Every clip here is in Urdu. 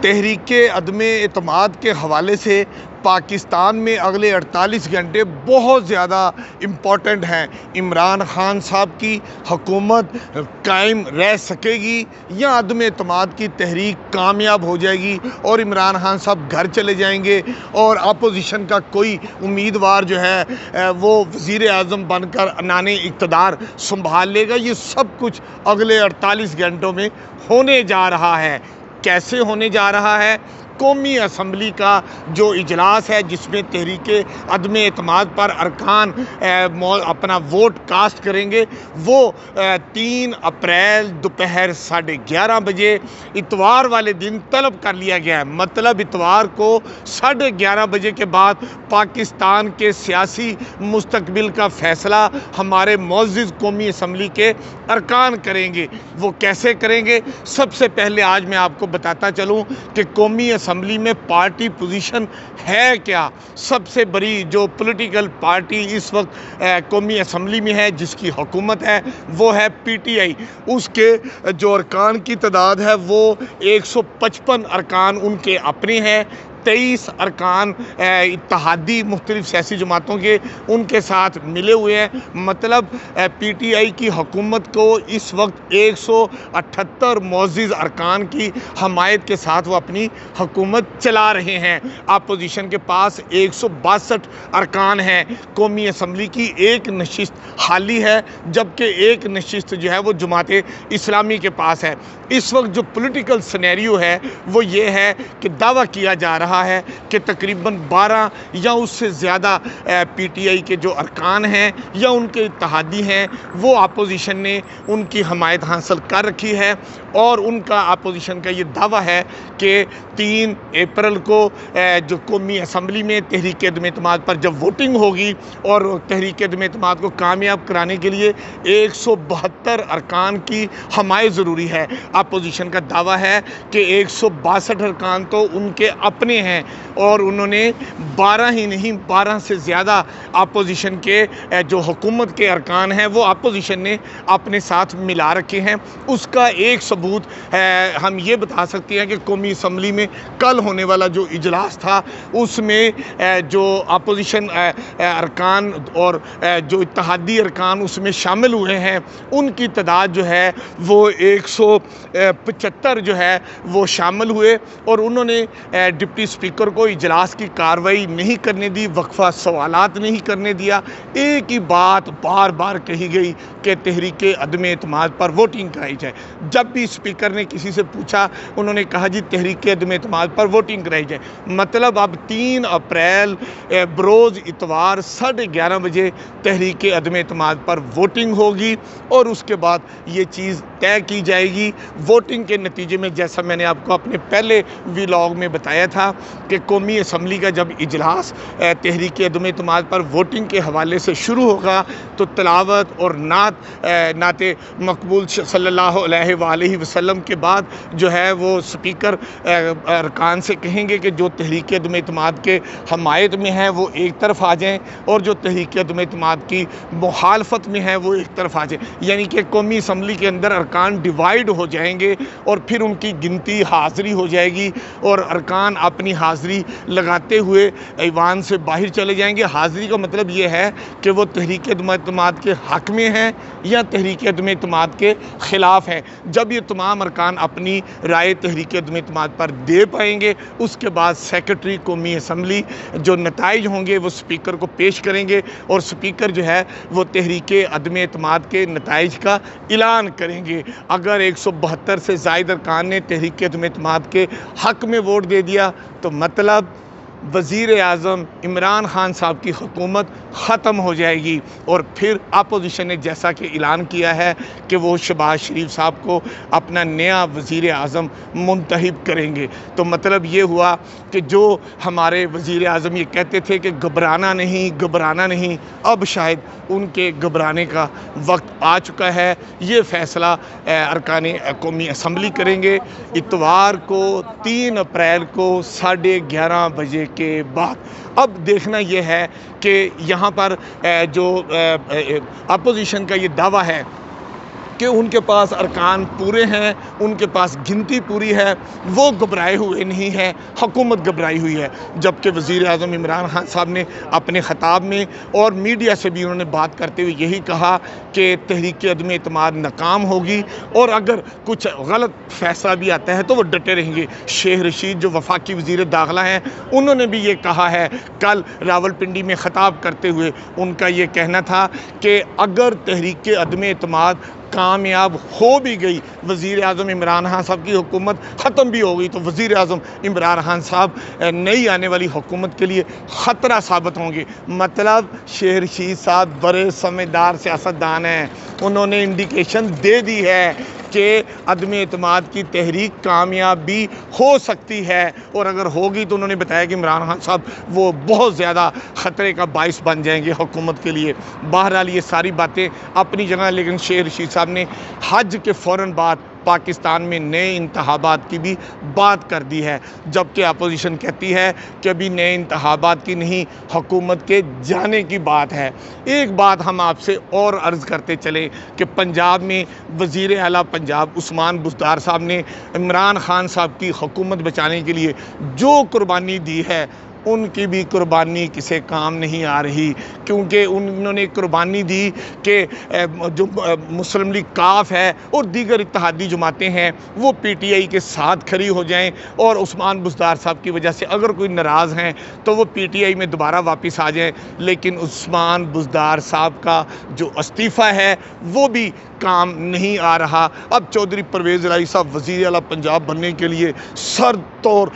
تحریک عدم اعتماد کے حوالے سے پاکستان میں اگلے 48 گھنٹے بہت زیادہ امپورٹنٹ ہیں۔ عمران خان صاحب کی حکومت قائم رہ سکے گی یا عدم اعتماد کی تحریک کامیاب ہو جائے گی اور عمران خان صاحب گھر چلے جائیں گے اور اپوزیشن کا کوئی امیدوار جو ہے وہ وزیر اعظم بن کر عنان اقتدار سنبھال لے گا۔ یہ سب کچھ اگلے 48 گھنٹوں میں ہونے جا رہا ہے۔ کیسے ہونے جا رہا ہے؟ قومی اسمبلی کا جو اجلاس ہے جس میں تحریک عدم اعتماد پر ارکان اپنا ووٹ کاسٹ کریں گے، وہ 3 اپریل دوپہر 11:30 بجے اتوار والے دن طلب کر لیا گیا ہے۔ مطلب اتوار کو 11:30 بجے کے بعد پاکستان کے سیاسی مستقبل کا فیصلہ ہمارے معزز قومی اسمبلی کے ارکان کریں گے۔ وہ کیسے کریں گے؟ سب سے پہلے آج میں آپ کو بتاتا چلوں کہ قومی اسمبلی میں پارٹی پوزیشن ہے کیا۔ سب سے بڑی جو پولیٹیکل پارٹی اس وقت قومی اسمبلی میں ہے، جس کی حکومت ہے، وہ ہے پی ٹی آئی۔ اس کے جو ارکان کی تعداد ہے وہ 155 ارکان ان کے اپنے ہیں، 23 ارکان اتحادی مختلف سیاسی جماعتوں کے ان کے ساتھ ملے ہوئے ہیں۔ مطلب پی ٹی آئی کی حکومت کو اس وقت 178 معزز ارکان کی حمایت کے ساتھ وہ اپنی حکومت چلا رہے ہیں۔ اپوزیشن کے پاس 162 ارکان ہیں۔ قومی اسمبلی کی ایک نشست خالی ہے، جبکہ ایک نشست جو ہے وہ جماعت اسلامی کے پاس ہے۔ اس وقت جو پولیٹیکل سینیریو ہے وہ یہ ہے کہ دعویٰ کیا جا رہا ہے کہ تقریباً 12 یا اس سے زیادہ پی ٹی آئی کے جو ارکان ہیں یا ان کے اتحادی ہیں، وہ اپوزیشن نے ان کی حمایت حاصل کر رکھی ہے، اور ان کا اپوزیشن کا یہ دعویٰ ہے کہ 3 اپریل کو جو قومی اسمبلی میں تحریک عدم اعتماد پر جب ووٹنگ ہوگی اور تحریک عدم اعتماد کو کامیاب کرانے کے لیے 172 ارکان کی حمایت ضروری ہے۔ اپوزیشن کا دعویٰ ہے کہ 162 ارکان تو ان کے اپنے ہیں، اور انہوں نے 12 ہی نہیں 12 سے زیادہ اپوزیشن کے جو حکومت کے ارکان ہیں وہ اپوزیشن نے اپنے ساتھ ملا رکھے ہیں۔ اس کا ایک ثبوت ہم یہ بتا سکتے ہیں کہ قومی اسمبلی میں کل ہونے والا جو اجلاس تھا اس میں جو اپوزیشن ارکان اور جو اتحادی ارکان اس میں شامل ہوئے ہیں، ان کی تعداد جو ہے وہ 175 جو ہے وہ شامل ہوئے، اور انہوں نے ڈپٹی اسپیکر کو اجلاس کی کارروائی نہیں کرنے دی، وقفہ سوالات نہیں کرنے دیا۔ ایک ہی بات بار بار کہی گئی کہ تحریک عدم اعتماد پر ووٹنگ کرائی جائے۔ جب بھی اسپیکر نے کسی سے پوچھا، انہوں نے کہا جی تحریک عدم اعتماد پر ووٹنگ کرائی جائے۔ مطلب اب 3 اپریل بروز اتوار 11:30 بجے تحریک عدم اعتماد پر ووٹنگ ہوگی، اور اس کے بعد یہ چیز طے کی جائے گی۔ ووٹنگ کے نتیجے میں جیسا میں نے آپ کو اپنے پہلے ویلاگ میں بتایا تھا کہ قومی اسمبلی کا جب اجلاس تحریک عدم اعتماد پر ووٹنگ کے حوالے سے شروع ہوگا تو تلاوت اور نعت مقبول صلی اللہ علیہ وآلہ وسلم کے بعد جو ہے وہ اسپیکر ارکان سے کہیں گے کہ جو تحریک عدم اعتماد کے حمایت میں ہیں وہ ایک طرف آ جائیں، اور جو تحریک عدم اعتماد کی مخالفت میں ہیں وہ ایک طرف آ جائیں۔ یعنی کہ قومی اسمبلی کے اندر ارکان ڈیوائیڈ ہو جائیں گے، اور پھر ان کی گنتی حاضری ہو جائے گی، اور ارکان اپنی حاضری لگاتے ہوئے ایوان سے باہر چلے جائیں گے۔ حاضری کا مطلب یہ ہے کہ وہ تحریک عدم اعتماد کے حق میں ہیں یا تحریک عدم اعتماد کے خلاف ہیں۔ جب یہ تمام ارکان اپنی رائے تحریک عدم اعتماد پر دے پائیں گے، اس کے بعد سیکرٹری قومی اسمبلی جو نتائج ہوں گے وہ اسپیکر کو پیش کریں گے، اور اسپیکر جو ہے وہ تحریک عدم اعتماد کے نتائج کا اعلان کریں گے۔ اگر 172 سے زائد ارکان نے تحریک عدم اعتماد کے حق میں ووٹ دے دیا تو مطلب وزیر اعظم عمران خان صاحب کی حکومت ختم ہو جائے گی، اور پھر اپوزیشن نے جیسا کہ اعلان کیا ہے کہ وہ شہباز شریف صاحب کو اپنا نیا وزیر اعظم منتخب کریں گے۔ تو مطلب یہ ہوا کہ جو ہمارے وزیر اعظم یہ کہتے تھے کہ گھبرانا نہیں، اب شاید ان کے گھبرانے کا وقت آ چکا ہے۔ یہ فیصلہ ارکان قومی اسمبلی کریں گے اتوار کو 3 اپریل کو 11:30 بجے کے بعد۔ اب دیکھنا یہ ہے کہ یہاں پر جو اپوزیشن کا یہ دعویٰ ہے کہ ان کے پاس ارکان پورے ہیں، ان کے پاس گنتی پوری ہے، وہ گھبرائے ہوئے نہیں ہیں، حکومت گھبرائی ہوئی ہے۔ جبکہ وزیر اعظم عمران خان صاحب نے اپنے خطاب میں اور میڈیا سے بھی انہوں نے بات کرتے ہوئے یہی کہا کہ تحریک عدم اعتماد ناکام ہوگی، اور اگر کچھ غلط فیصلہ بھی آتا ہے تو وہ ڈٹے رہیں گے۔ شیخ رشید جو وفاقی وزیر داخلہ ہیں، انہوں نے بھی یہ کہا ہے، کل راولپنڈی میں خطاب کرتے ہوئے ان کا یہ کہنا تھا کہ اگر تحریک عدم اعتماد کامیاب ہو بھی گئی، وزیر اعظم عمران خان صاحب کی حکومت ختم بھی ہو گئی، تو وزیر اعظم عمران خان صاحب نئی آنے والی حکومت کے لیے خطرہ ثابت ہوں گے۔ مطلب شیخ رشید صاحب بڑے سمجھدار سیاستدان ہیں، انہوں نے انڈیکیشن دے دی ہے کہ عدم اعتماد کی تحریک کامیاب بھی ہو سکتی ہے، اور اگر ہوگی تو انہوں نے بتایا کہ عمران خان صاحب وہ بہت زیادہ خطرے کا باعث بن جائیں گے حکومت کے لیے۔ بہرحال یہ ساری باتیں اپنی جگہ، لیکن شیخ رشید صاحب نے حج کے فوراً بعد پاکستان میں نئے انتخابات کی بھی بات کر دی ہے، جبکہ اپوزیشن کہتی ہے کہ ابھی نئے انتخابات کی نہیں، حکومت کے جانے کی بات ہے۔ ایک بات ہم آپ سے اور عرض کرتے چلیں کہ پنجاب میں وزیر اعلیٰ پنجاب عثمان بزدار صاحب نے عمران خان صاحب کی حکومت بچانے کے لیے جو قربانی دی ہے، ان کی بھی قربانی کسی کام نہیں آ رہی، کیونکہ انہوں نے قربانی دی کہ جو مسلم لیگ کاف ہے اور دیگر اتحادی جماعتیں ہیں وہ پی ٹی آئی کے ساتھ کھڑی ہو جائیں، اور عثمان بزدار صاحب کی وجہ سے اگر کوئی ناراض ہیں تو وہ پی ٹی آئی میں دوبارہ واپس آ جائیں۔ لیکن عثمان بزدار صاحب کا جو استعفیٰ ہے وہ بھی کام نہیں آ رہا۔ اب چودھری پرویز الہی صاحب وزیر اعلیٰ پنجاب بننے کے لیے سر توڑ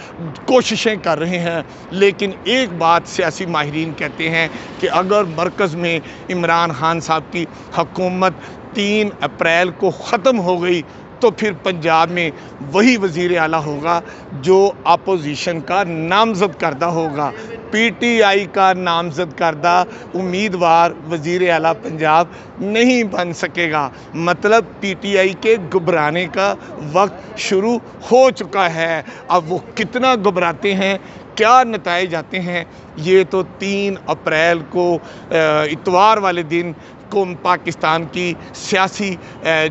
کوششیں کر رہے ہیں، لیکن ایک بات سیاسی ماہرین کہتے ہیں کہ اگر مرکز میں عمران خان صاحب کی حکومت 3 اپریل کو ختم ہو گئی تو پھر پنجاب میں وہی وزیر اعلیٰ ہوگا جو اپوزیشن کا نامزد کردہ ہوگا۔ پی ٹی آئی کا نامزد کردہ امیدوار وزیر اعلیٰ پنجاب نہیں بن سکے گا۔ مطلب پی ٹی آئی کے گھبرانے کا وقت شروع ہو چکا ہے۔ اب وہ کتنا گھبراتے ہیں، کیا نتائج آتے ہیں، یہ تو 3 اپریل کو اتوار والے دن کو پاکستان کی سیاسی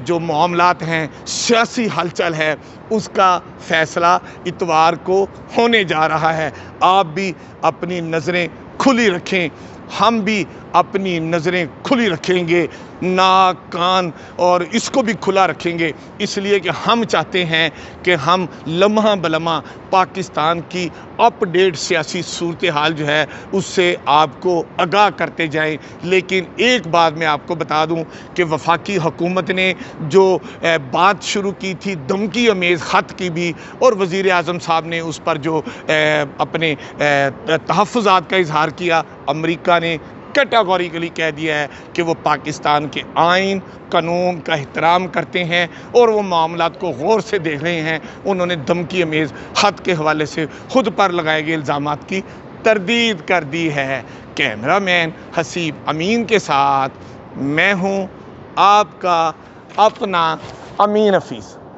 جو معاملات ہیں، سیاسی ہلچل ہے، اس کا فیصلہ اتوار کو ہونے جا رہا ہے۔ آپ بھی اپنی نظریں کھلی رکھیں، ہم بھی اپنی نظریں کھلی رکھیں گے، ناک کان اور اس کو بھی کھلا رکھیں گے، اس لیے کہ ہم چاہتے ہیں کہ ہم لمحہ بلمحہ پاکستان کی اپ ڈیٹ سیاسی صورتحال جو ہے اس سے آپ کو آگاہ کرتے جائیں۔ لیکن ایک بات میں آپ کو بتا دوں کہ وفاقی حکومت نے جو بات شروع کی تھی دھمکی امیز خط کی بھی، اور وزیر اعظم صاحب نے اس پر جو اپنے تحفظات کا اظہار کیا، امریکہ نے کیٹاگوریکلی کہہ دیا ہے کہ وہ پاکستان کے آئین قانون کا احترام کرتے ہیں اور وہ معاملات کو غور سے دیکھ رہے ہیں۔ انہوں نے دھمکی امیز خط کے حوالے سے خود پر لگائے گئے الزامات کی تردید کر دی ہے۔ کیمرہ مین حسیب امین کے ساتھ میں ہوں آپ کا اپنا امین حفیظ۔